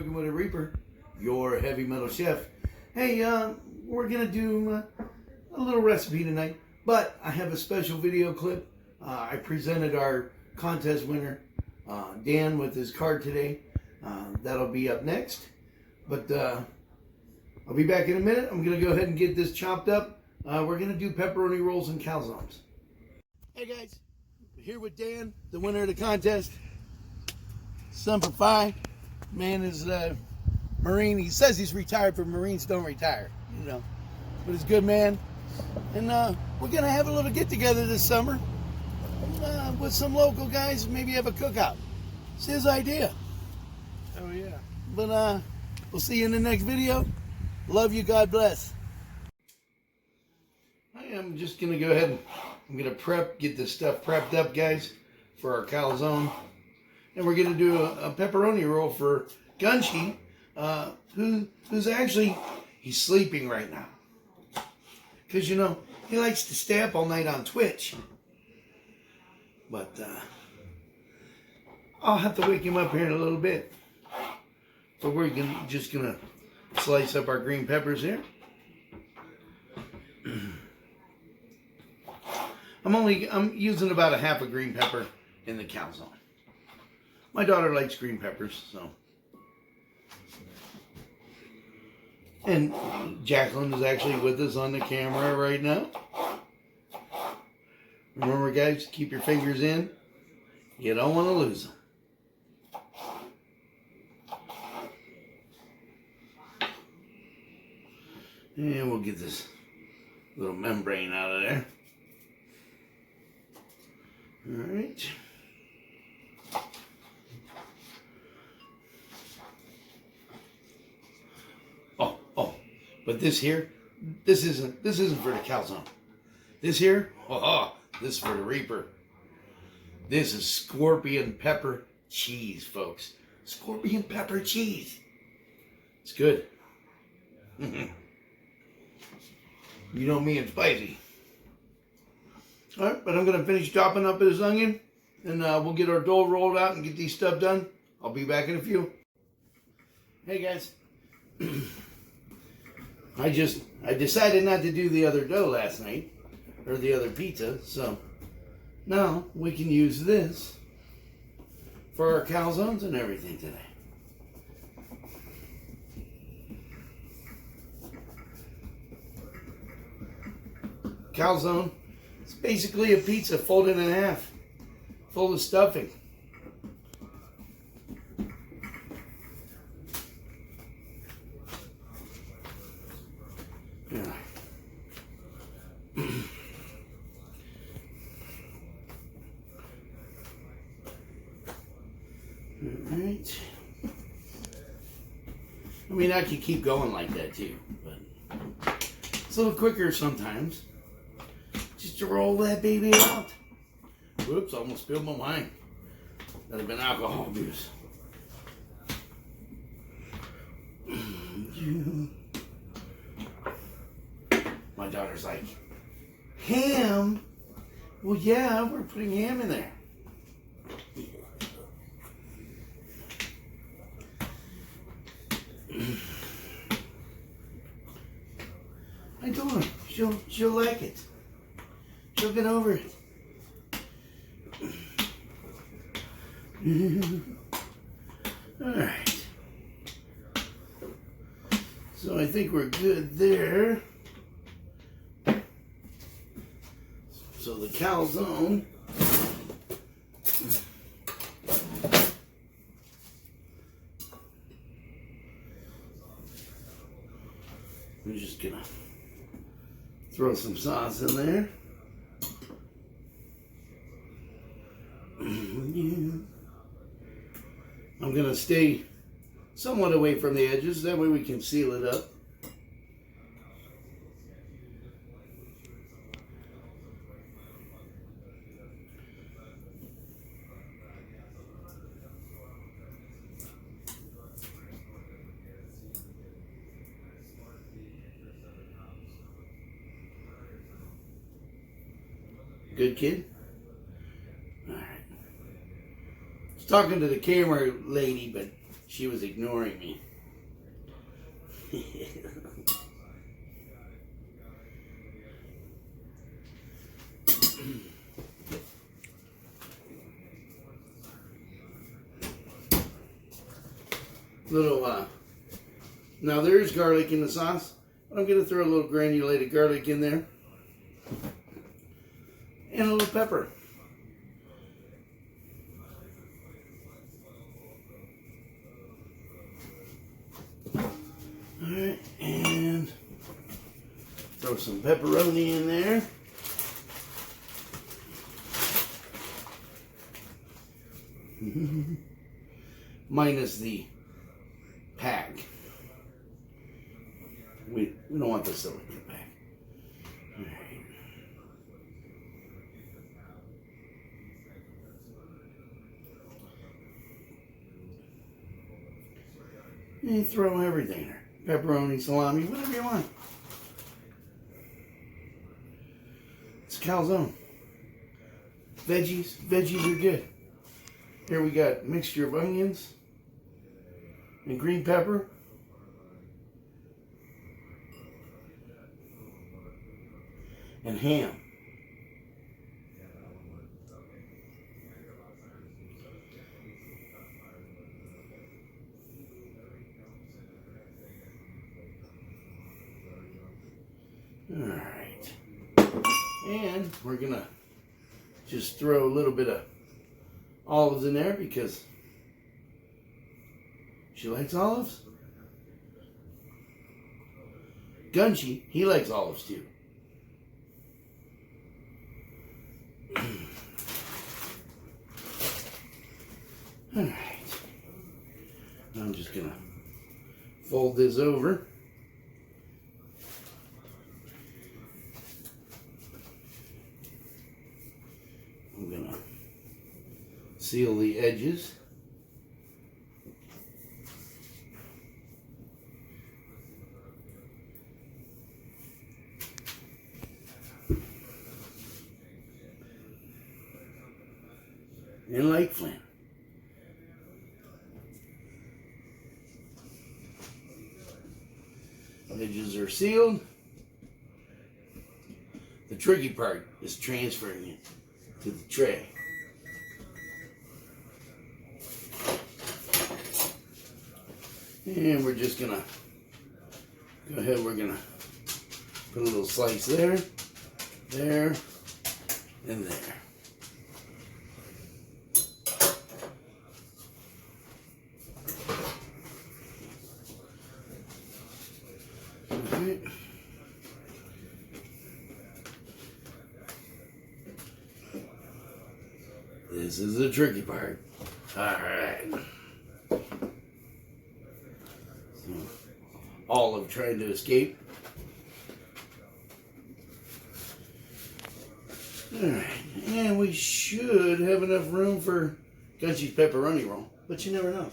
Cooking with a Reaper, your heavy metal chef. Hey, we're gonna do a little recipe tonight, but I have a special video clip. I presented our contest winner, Dan, with his card today. That'll be up next, but I'll be back in a minute. I'm gonna go ahead and get this chopped up. We're gonna do pepperoni rolls and calzones. Hey guys, here with Dan, the winner of the contest. Semper Fi. Man is Marine. He says he's retired, but Marines don't retire, you know. But he's a good man. And we're going to have a little get-together this summer with some local guys, maybe have a cookout. It's his idea. Oh, yeah. But we'll see you in the next video. Love you. God bless. I am just going to go ahead and I'm going to get this stuff prepped up, guys, for our calzone. And we're going to do a pepperoni roll for Gunshi, who's actually, he's sleeping right now. Because, you know, he likes to stay up all night on Twitch. But I'll have to wake him up here in a little bit. So we're just going to slice up our green peppers here. I'm using about a half a green pepper in the calzone. My daughter likes green peppers, so. And Jacqueline is actually with us on the camera right now. Remember, guys, keep your fingers in. You don't want to lose them. And we'll get this little membrane out of there. All right. But this here, this isn't for the calzone. This here, this is for the Reaper. This is scorpion pepper cheese, folks. Scorpion pepper cheese. It's good. You know me and spicy. All right, but I'm gonna finish chopping up this onion, and we'll get our dough rolled out and get these stuff done. I'll be back in a few. Hey guys. I decided not to do the other dough last night, or the other pizza, so now we can use this for our calzones and everything today. Calzone, it's basically a pizza folded in half, full of stuffing. Yeah. Alright. I mean, I could keep going like that too, but it's a little quicker sometimes. Just to roll that baby out. Whoops, almost spilled my wine. That'd have been alcohol abuse. My daughter's like, ham? Well, yeah, we're putting ham in there. I told her, she'll like it. She'll get over it. All right. So I think we're good there. So the calzone, we're just gonna throw some sauce in there. I'm gonna stay somewhat away from the edges, that way we can seal it up. Good kid? Alright. I was talking to the camera lady, but She was ignoring me. Now there is garlic in the sauce. I'm going to throw a little granulated garlic in there. And a little pepper. Alright, and throw some pepperoni in there. Minus the pack. We don't want the silicone pack. All right. And you throw everything in there. Pepperoni, salami, whatever you want. It's calzone. Veggies are good. Here we got a mixture of onions and green pepper. And ham. All right. And we're gonna just throw a little bit of olives in there because she likes olives. Gunchi, he likes olives too. All right. I'm just gonna fold this over. I'm gonna seal the edges. And like Flynn. Edges are sealed. The tricky part is transferring it to the tray. And we're just gonna go ahead, we're gonna put a little slice there, there, and there. Okay. This is the tricky part. Alright. Olive trying to escape. Alright, and we should have enough room for Gunchi's pepperoni roll, but you never know.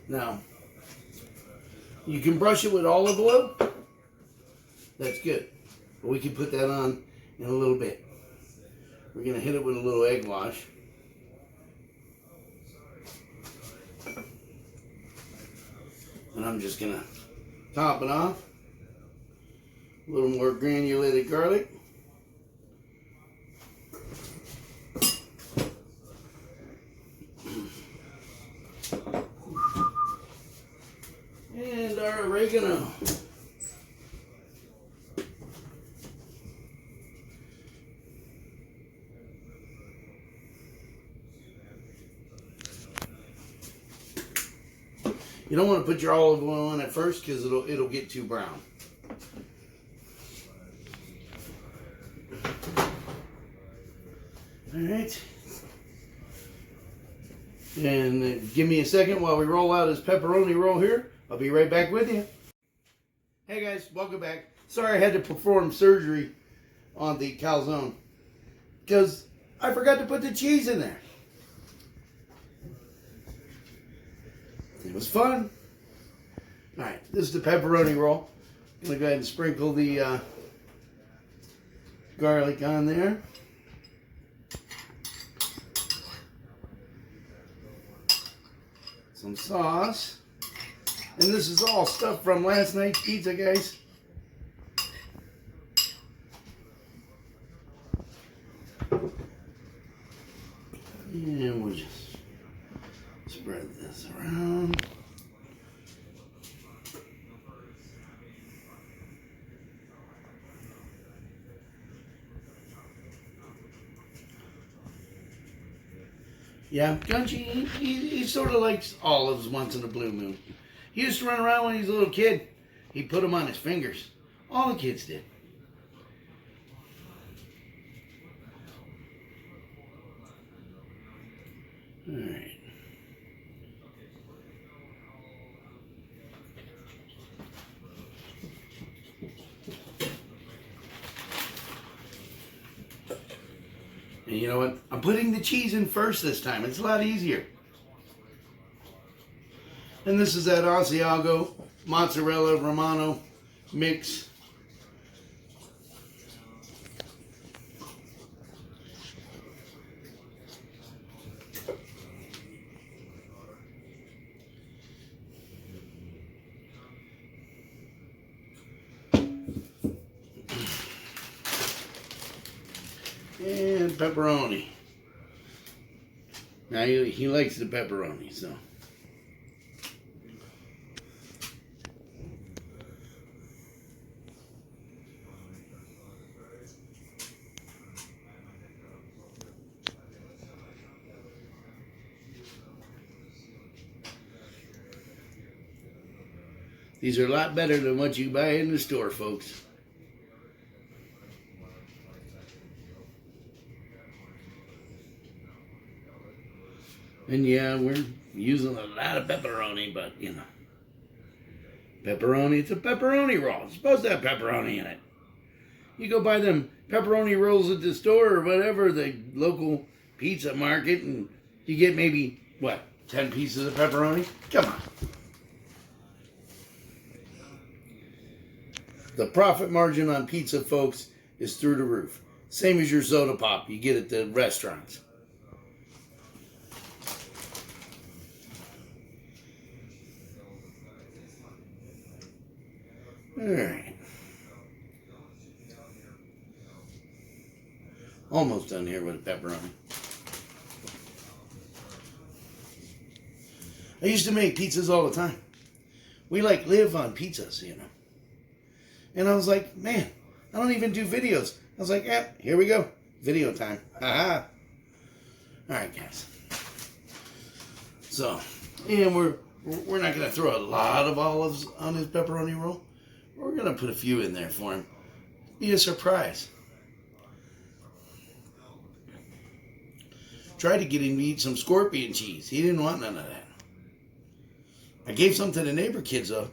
Now, you can brush it with olive oil. That's good. But we can put that on in a little bit. We're going to hit it with a little egg wash. And I'm just going to top it off. A little more granulated garlic. And our oregano. You don't want to put your olive oil on at first because it'll get too brown. All right. And give me a second while we roll out this pepperoni roll here. I'll be right back with you. Hey guys, welcome back. Sorry I had to perform surgery on the calzone because I forgot to put the cheese in there. It was fun. All right, this is the pepperoni roll. I'm gonna go ahead and sprinkle the garlic on there. some sauce. And this is all stuff from last night's pizza, guys. And we'll just spread this around. Yeah, Gunchi, he sort of likes olives once in a blue moon. He used to run around when he was a little kid. He'd put them on his fingers. All the kids did. All right. And you know what? I'm putting the cheese in first this time. It's a lot easier. And this is that Asiago mozzarella Romano mix. And pepperoni. Now he likes the pepperoni, so. These are a lot better than what you buy in the store, folks. And yeah, we're using a lot of pepperoni, but you know. Pepperoni, it's a pepperoni roll. It's supposed to have pepperoni in it. You go buy them pepperoni rolls at the store or whatever, the local pizza market, and you get maybe, what, 10 pieces of pepperoni? Come on. The profit margin on pizza, folks, is through the roof. Same as your soda pop you get at the restaurants. All right. Almost done here with the pepperoni. I used to make pizzas all the time. We live on pizzas, you know. And I was like, man, I don't even do videos. I was like, yeah, here we go. Video time. Haha. All right, guys. So, and we're not going to throw a lot of olives on his pepperoni roll. We're going to put a few in there for him. Be a surprise. Tried to get him to eat some scorpion cheese. He didn't want none of that. I gave some to the neighbor kids, though.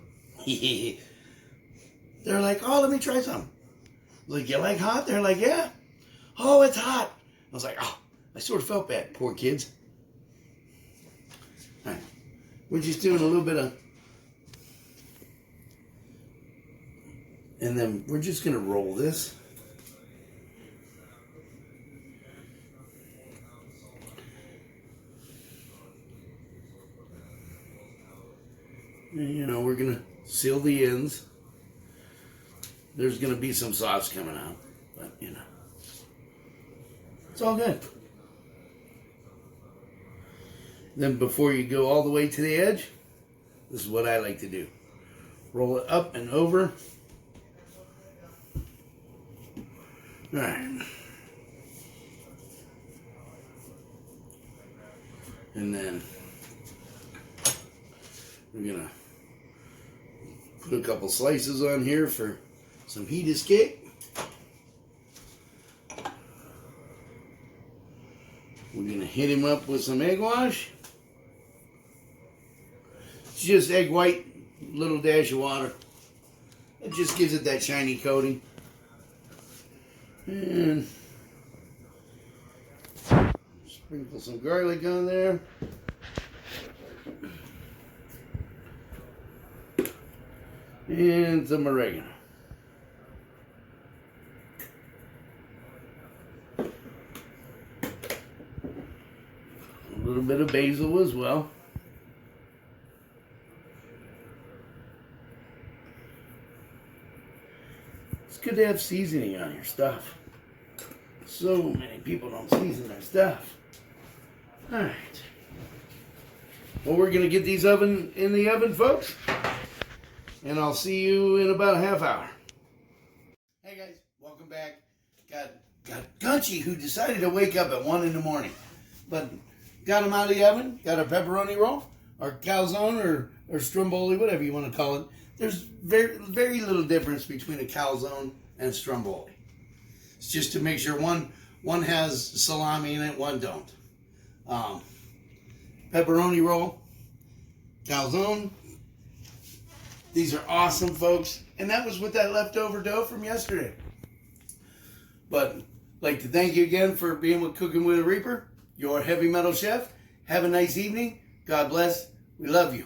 They're like, oh, let me try some. I was like, you like hot? They're like, yeah. Oh, it's hot. I was like, oh, I sort of felt bad. Poor kids. All right. We're just doing a little bit of... And then we're just going to roll this. And, you know, we're going to seal the ends. There's going to be some sauce coming out, but, you know, it's all good. Then before you go all the way to the edge, this is what I like to do. Roll it up and over. All right. And then we're going to put a couple slices on here for some heat escape. We're going to hit him up with some egg wash. It's just egg white, little dash of water. It just gives it that shiny coating. And sprinkle some garlic on there. And some oregano. A little bit of basil as well. It's good to have seasoning on your stuff. So many people don't season their stuff. All right. Well, we're going to get these in the oven, folks. And I'll see you in about a half hour. Hey, guys. Welcome back. Got Gunchy, who decided to wake up at 1 in the morning. But got him out of the oven. Got a pepperoni roll, or calzone, or stromboli, whatever you want to call it. There's very little difference between a calzone and stromboli. It's just to make sure one has salami in it, one don't. Pepperoni roll, calzone. These are awesome, folks. And that was with that leftover dough from yesterday. But I'd like to thank you again for being with Cooking with a Reaper, your heavy metal chef. Have a nice evening. God bless. We love you.